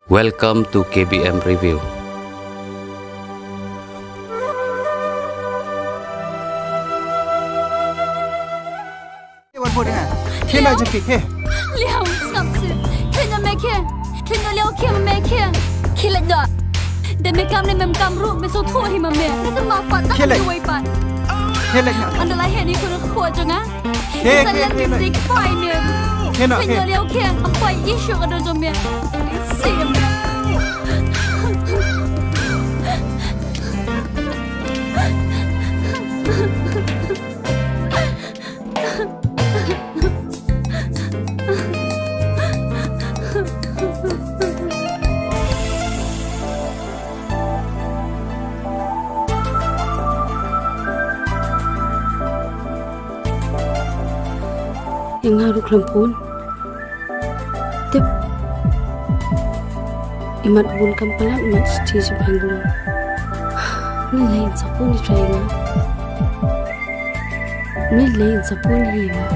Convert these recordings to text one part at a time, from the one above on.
Welcome to KBM Review. What for that? Can I just pick here? Liao, stop it. Can you make it? Can you Liao can make it? Kill it dot. They make up them come room, so to him a man. Let them out, but that's the way back. Kill it now. And the light head you could afford, Janga. Hey, Big fine. Can you Liao can? I'm quite issue of the man. See him. Yang haru kelampun tip imat bun kampala imat stage banglo ni lain sapun ni traina ni lain sapun hima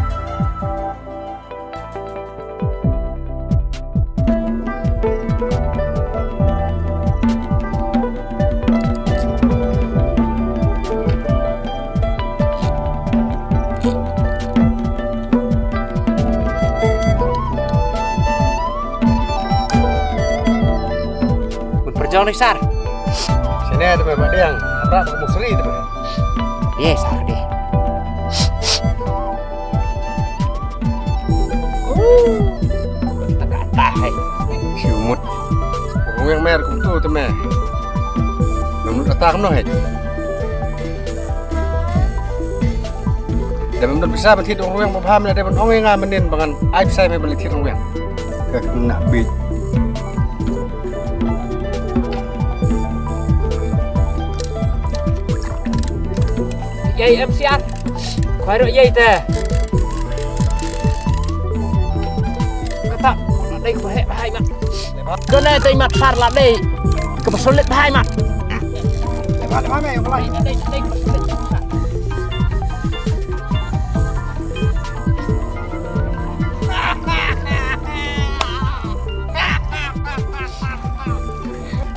Jauh nih Sar. Sini ada Pak Diang, abrak musri tu. Iya Sar deh. Tak hai. Siumut. Orang yang mer kutu tu meh. Namun datang noh hai. Dan menurut bisa berarti orang yang paham lah. Dan orang yang ngamenin bangan. Aib saya berarti orang yang. Kena bit. Yai MCR, kau ada yai teh. Kata, đây kau hek bahai mak. Kau nak teh mat sar lah deh. Kau sulit bahai mak. Lepas mana yang lain? Đây kau sulit.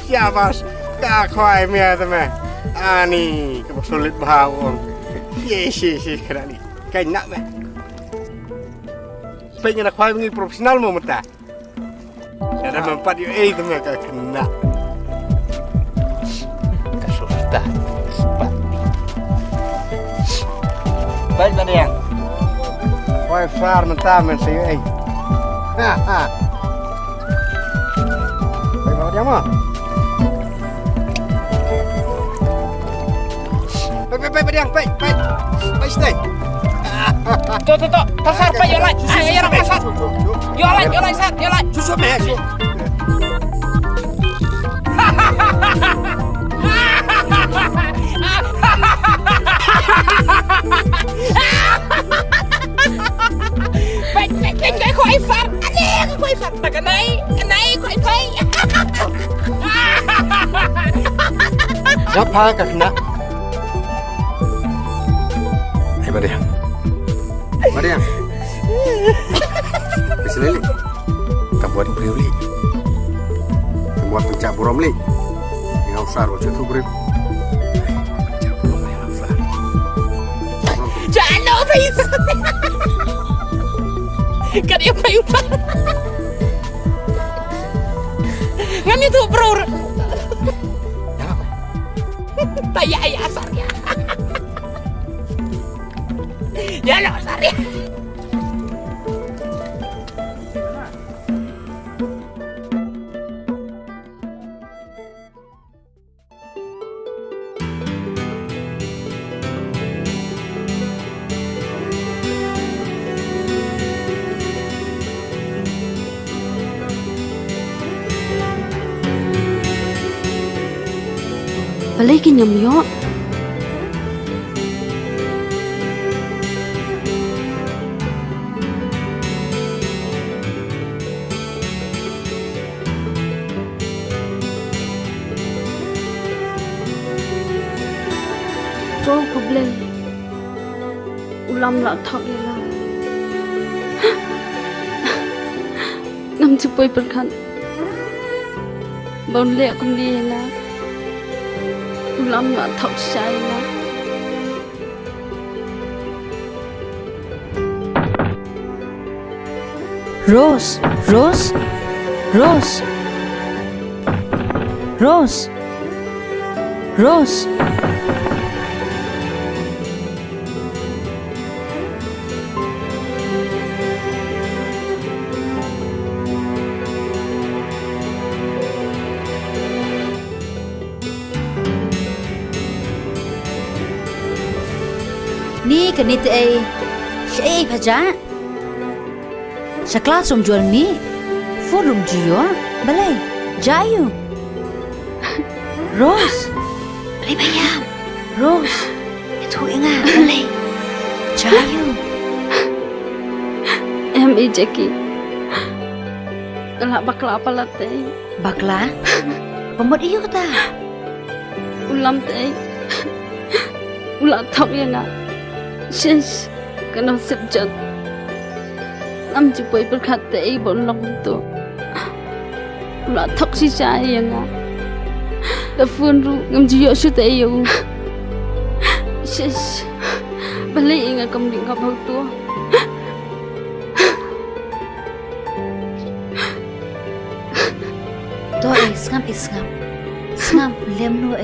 Ya bos, tak kau mia tu meh. Ani, kau sulit bahawang. Yes, kena ni. Kau nak meh. Pengen nak kau ni profesional mau mata. Ada mempat you tu meh kau kena. Kesulitan, sepati. Baik tadi yang. Kau far mentah mesti you Ha. Baik bawa dia mah. Baik Diang, baik stay. Tuh, pasar pak yo lai. Ayo orang pasar. Yo lai sat, yo lai. Susu meh. Baik cái khoai phạt. Anh cái khoai phạt là cái này khoai phai. Apa kena? Mariam. Bismillah. Kita buat beriu li. Kita buat pencak buram li. Yang besar macam tu beriu. Pencak buram yang besar. Jangan lupa itu. Kan dia payuh. Ngam itu bro. Taya asarnya. Ya lo sari. Balik nyam yo. Trâu của Blay Ulam là thật vậy là Ngâm chụp bơi bật khăn bồn lệ cũng đi na lắm là thọc say na Rose, Rose, Rose, Rose, Rose. Ni kanit ay siya paja. Sa classroom jual ni, forum jual, balay, jayu. Rose, balay bayam. Rose, itu inga, balay, jayu. Em y Jackie, kalau bakla apa latih? Bakla, pembuat iyo ta. Ulam teh, ulat thok ya na. Shes, kena sebjat. Am cupai berkata bolong tu. Ulat thok si saya nga. Da phun ru ngam jiyo su te yo. Shes, balai inga kamling kapag tu. To isngam, sngam lem nu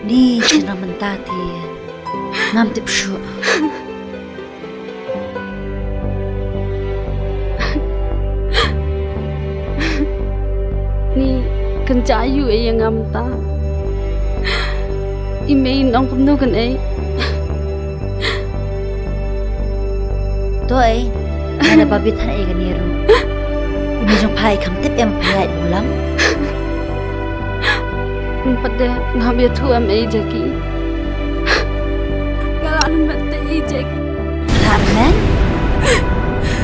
ni cina mentati. Ngam tip shu. Ni kencayu yang ngam ta. Email nong nu kan To ada babit han kan niru. Umi jong pai kam tip em pai ulam. Pada ngam tu am Jackie. Galan mate Jack. Galan?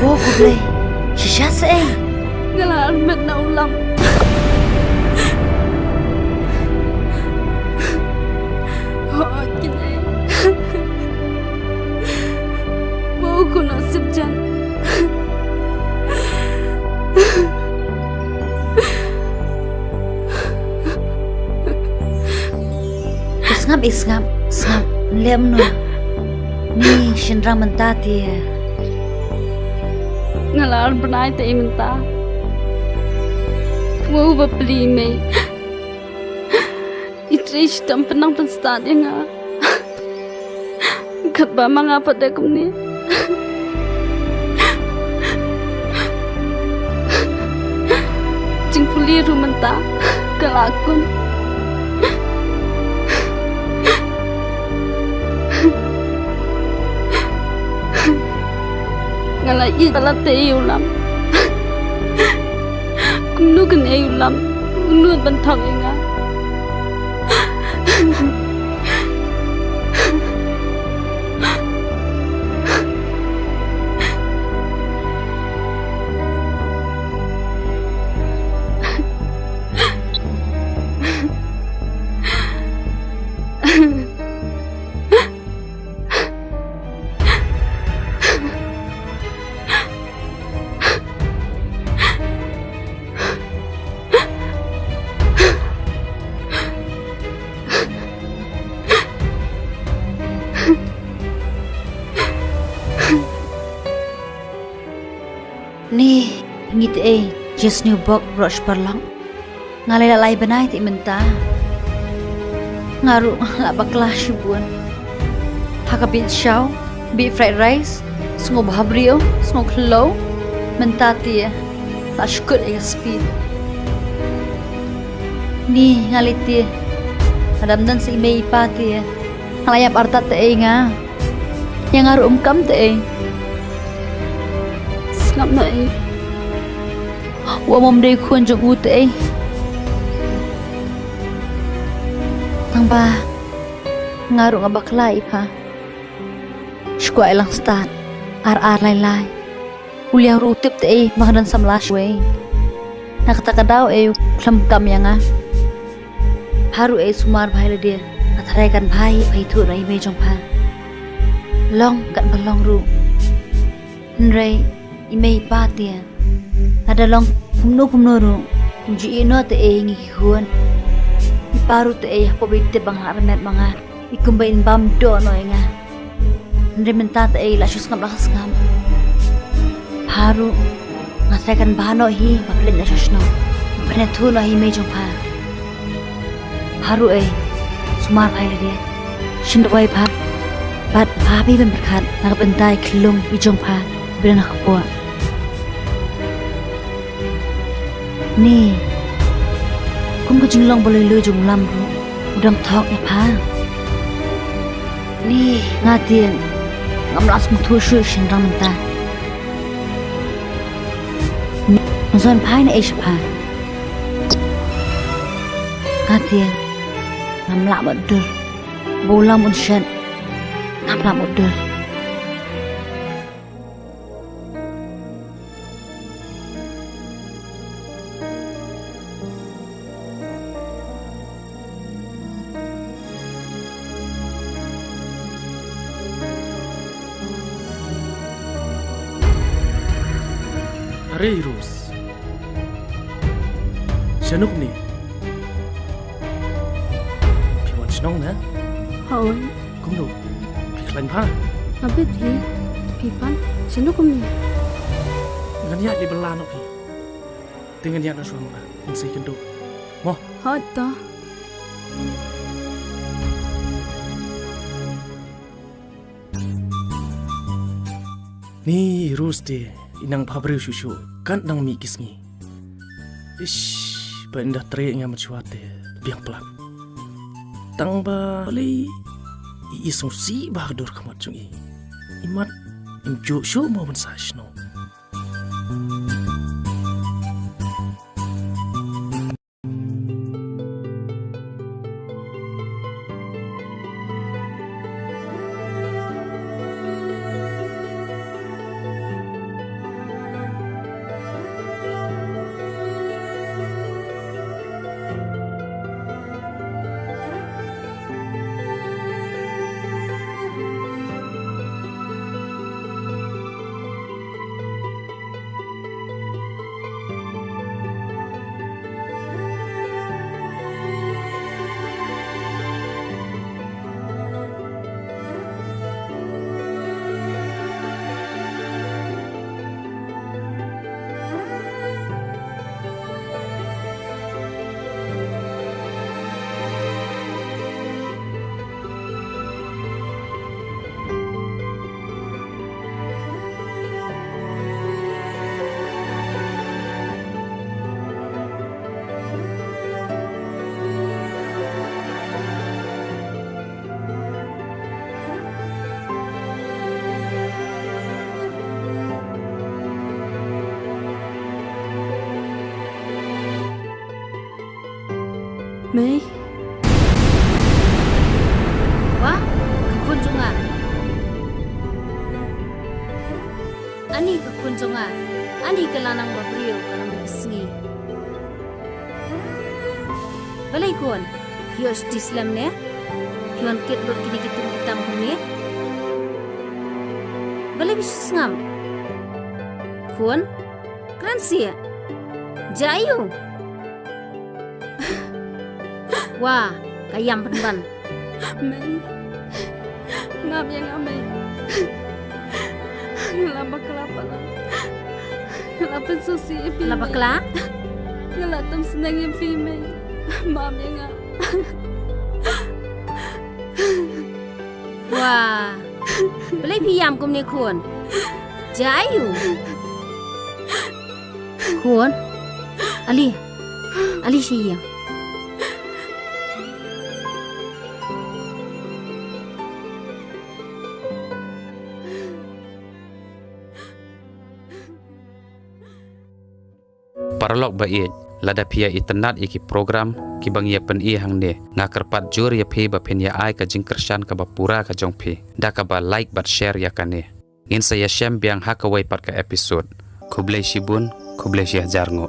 Oh, kublai. Shisha se. Galan mat na ulam. Oh, kini. Mau ko nasib jan. Isngam, lem nu. Ni shinra mentati. Ngalar benai te menta. Mau beli me. Itrish tam penang penstad nga. Kat ba mga pada kumni. Jing puli rumenta kalakun. Ngalai talat ulam, kunu kene ulam, kunu bentak enga. Ni ngit just new book brush parlang. Ngalai lalai benai ti menta. Ngaru la bakla shibun. Hakabit shaw, beef fried rice, sungo bahabrio, sungo klo, menta ti la shukut speed. Ni ngalit ti. Adam dan si mei pati. Ngalayap artat ti nga. Yang ngaru kam ti. Ngam na Wa mom day kun jong ut Tang ba ngaru nga bakla pa. Shkwa ilang stat. Ar lai. Uliang rutip mahdan samlash way. Nakataka daw klam kam yang nga. Haru sumar bhai dia. Atharai kan bhai tu rai me jong pa. Long kan balong ru. Nrai imei patia ada long kumno ru Ji ino te ngi huan. Paru te po bite bang harmet mangar. Ikumbain bam do no nga. Ndementa te la shus ngam lakas ngam. Paru ngasakan bano hi maplin na shashno. Penetu no hi mejong pa. Paru sumar pai lagi. Shindwai pa. Bat pa bi ben berkat nakabentai klung ijong pa. Bila nakapua. Ni, kum ko jinglong boleh lu jung lam ru, udang thok ni pa. Ni ngatin, ngam langsung tu shu shin rang menta. Nzon pa ni eish pa. Ngatin, ngam lak bodur, bolam un shen, ngam lak bodur. Rus. Shanuk ni. Piwan snong na. Hoi, Kung no. Piklan pa. abit hi. Pipan, sino kami? Ngan ya di belano pi. Dengan ya na suang na. Unsay kendo. Mo. Hoi to. Ni Rus de. Inang pabriu susu kan nang mi kismi. Ish, benda tere nga machuate biang pelan. Tang ba bali isong si bahadur kamat jungi. Imat imjo show mo mensaj no. Mei. Wah, kekunjungan. Ani kekunjungan. Ani kelanang babriu kanang bisngi. Balai kuan, hios dislam ne. Hion kit lot kini kitung kitam kuni. Balai bis ngam. Kuan, kran sia. Jayu. Wah, kayam penban. Mei. Ngam yang amei. Ngelapa kelapa lah. Ngelapa susi epi. Lapa kelak? Ngelatam senang yang fi mei. Mam yang ngam. Wah, balai piyam kum ni kuan. Jayu. Kuan. Alicia. Paralog bait lada pia itenat iki program ki bang ya pen i hang ne ngakerpat jur ya phi ba pen ya ai ka jingkersan ka bapura ka jong phi da ka ba like but share ya kane ngin saya Shympliang hakawai pat ka episode kublai shibun kublai syah jarngo